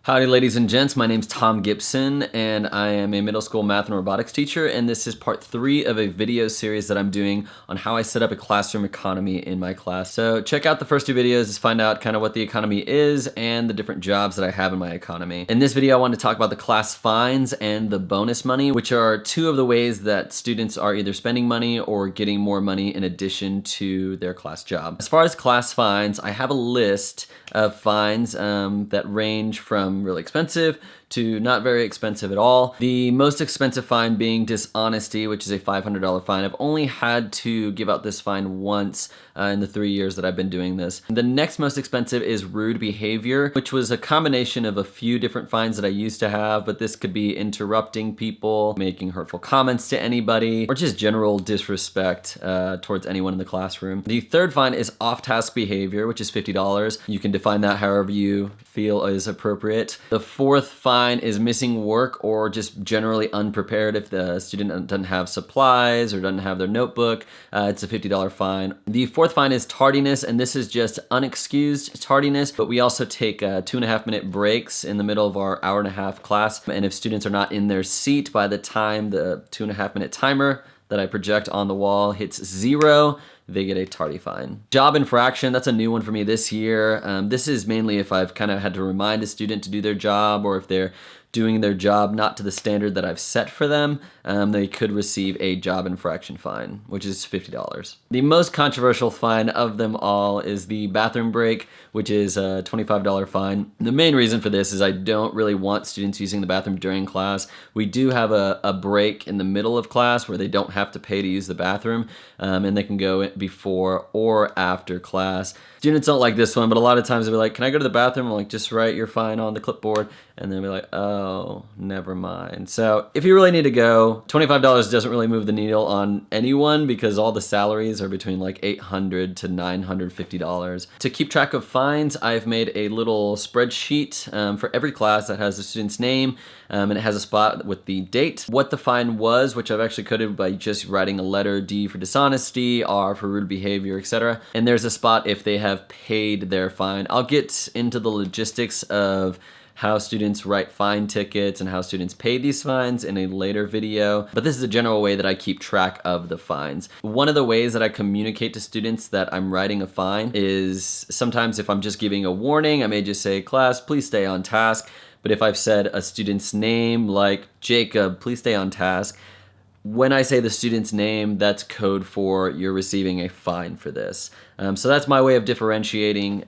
Howdy ladies and gents, my name's Tom Gibson and I am a middle school math and robotics teacher, and this is part 3 of a video series that I'm doing on how I set up a classroom economy in my class. So check out the first 2 videos to find out kind of what the economy is and the different jobs that I have in my economy. In this video I want to talk about the class fines and the bonus money, which are 2 of the ways that students are either spending money or getting more money in addition to their class job. As far as class fines, I have a list of fines that range from really expensive to not very expensive at all. The most expensive fine being dishonesty, which is a $500 fine. I've only had to give out this fine once in the 3 years that I've been doing this. The next most expensive is rude behavior, which was a combination of a few different fines that I used to have, but this could be interrupting people, making hurtful comments to anybody, or just general disrespect towards anyone in the classroom. The third fine is off-task behavior, which is $50. You can define that however you feel is appropriate. The fourth fine is missing work or just generally unprepared. If the student doesn't have supplies or doesn't have their notebook, it's a $50 fine. The fourth fine is tardiness, and this is just unexcused tardiness, but we also take 2.5-minute breaks in the middle of our hour-and-a-half class, and if students are not in their seat by the time the 2.5-minute timer that I project on the wall hits 0, they get a tardy fine. Job infraction, that's a new one for me this year. This is mainly if I've kind of had to remind a student to do their job, or if they're doing their job not to the standard that I've set for them, they could receive a job infraction fine, which is $50. The most controversial fine of them all is the bathroom break, which is a $25 fine. The main reason for this is I don't really want students using the bathroom during class. We do have a break in the middle of class where they don't have to pay to use the bathroom, and they can go before or after class. Students don't like this one, but a lot of times they'll be like, can I go to the bathroom? I'm like, just write your fine on the clipboard. And they'll be like, oh, never mind. So if you really need to go, $25 doesn't really move the needle on anyone because all the salaries are between like $800 to $950. To keep track of fines, I've made a little spreadsheet for every class that has the student's name, and it has a spot with the date, what the fine was, which I've actually coded by just writing a letter, D for dishonesty, R for rude behavior, etc. And there's a spot if they have paid their fine. I'll get into the logistics of how students write fine tickets and how students pay these fines in a later video, but this is a general way that I keep track of the fines. One of the ways that I communicate to students that I'm writing a fine is sometimes if I'm just giving a warning, I may just say, class, please stay on task. But if I've said a student's name like Jacob, please stay on task, when I say the student's name, that's code for you're receiving a fine for this. So that's my way of differentiating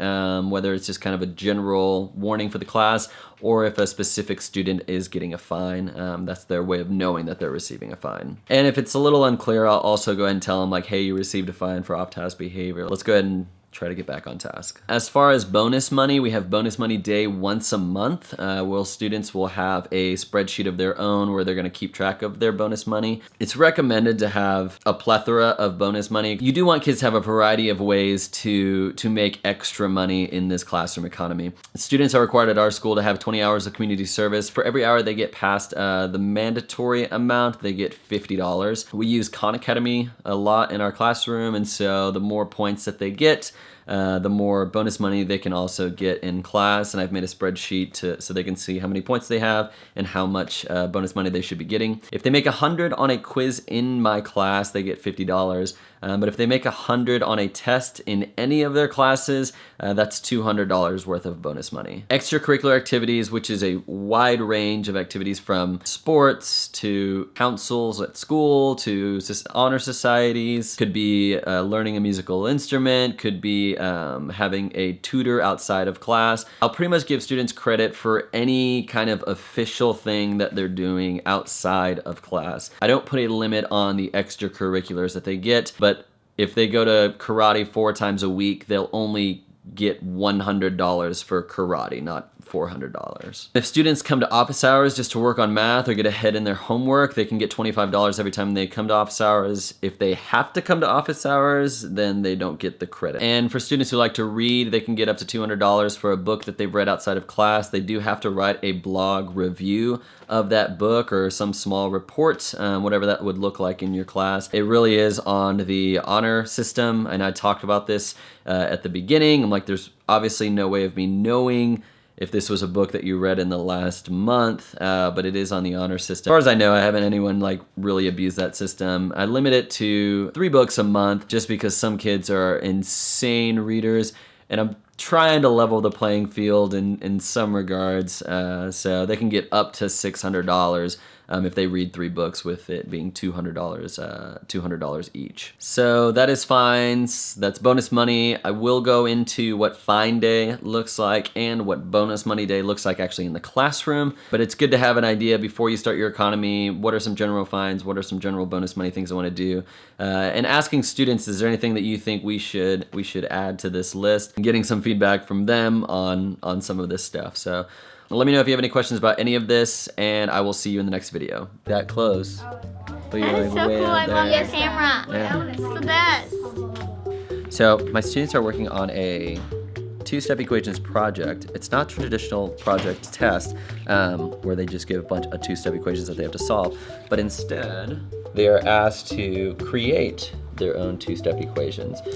whether it's just kind of a general warning for the class or if a specific student is getting a fine. That's their way of knowing that they're receiving a fine. And if it's a little unclear, I'll also go ahead and tell them like, hey, you received a fine for off-task behavior. Let's go ahead and try to get back on task. As far as bonus money, we have bonus money day once a month, where students will have a spreadsheet of their own where they're going to keep track of their bonus money. It's recommended to have a plethora of bonus money. You do want kids to have a variety of ways to make extra money in this classroom economy. Students are required at our school to have 20 hours of community service. For every hour they get past the mandatory amount, they get $50. We use Khan Academy a lot in our classroom, and so the more points that they get, the more bonus money they can also get in class. And I've made a spreadsheet so they can see how many points they have and how much bonus money they should be getting. If they make 100 on a quiz in my class, they get $50. But if they make 100 on a test in any of their classes, that's $200 worth of bonus money. Extracurricular activities, which is a wide range of activities from sports to councils at school to honor societies, could be learning a musical instrument, could be having a tutor outside of class. I'll pretty much give students credit for any kind of official thing that they're doing outside of class. I don't put a limit on the extracurriculars that they get, but if they go to karate 4 times a week, they'll only get $100 for karate, not $400. If students come to office hours just to work on math or get ahead in their homework, they can get $25 every time they come to office hours. If they have to come to office hours, then they don't get the credit. And for students who like to read, they can get up to $200 for a book that they've read outside of class. They do have to write a blog review of that book or some small report, whatever that would look like in your class. It really is on the honor system, and I talked about this at the beginning. I'm like, there's obviously no way of me knowing if this was a book that you read in the last month, but it is on the honor system. As far as I know, I haven't anyone like really abused that system. I limit it to 3 books a month just because some kids are insane readers, and I'm trying to level the playing field in some regards, so they can get up to $600 if they read 3 books, with it being $200 each. So that is fines, that's bonus money. I will go into what fine day looks like and what bonus money day looks like actually in the classroom, but it's good to have an idea before you start your economy. What are some general fines? What are some general bonus money things I want to do? And asking students, is there anything that you think we should add to this list? And getting some feedback from them on some of this stuff. So let me know if you have any questions about any of this, and I will see you in the next video. That close. But That is so cool. I love your camera. Yeah. It's the best. So my students are working on a 2-step equations project. It's not traditional project test where they just give a bunch of 2-step equations that they have to solve, but instead they are asked to create their own 2-step equations.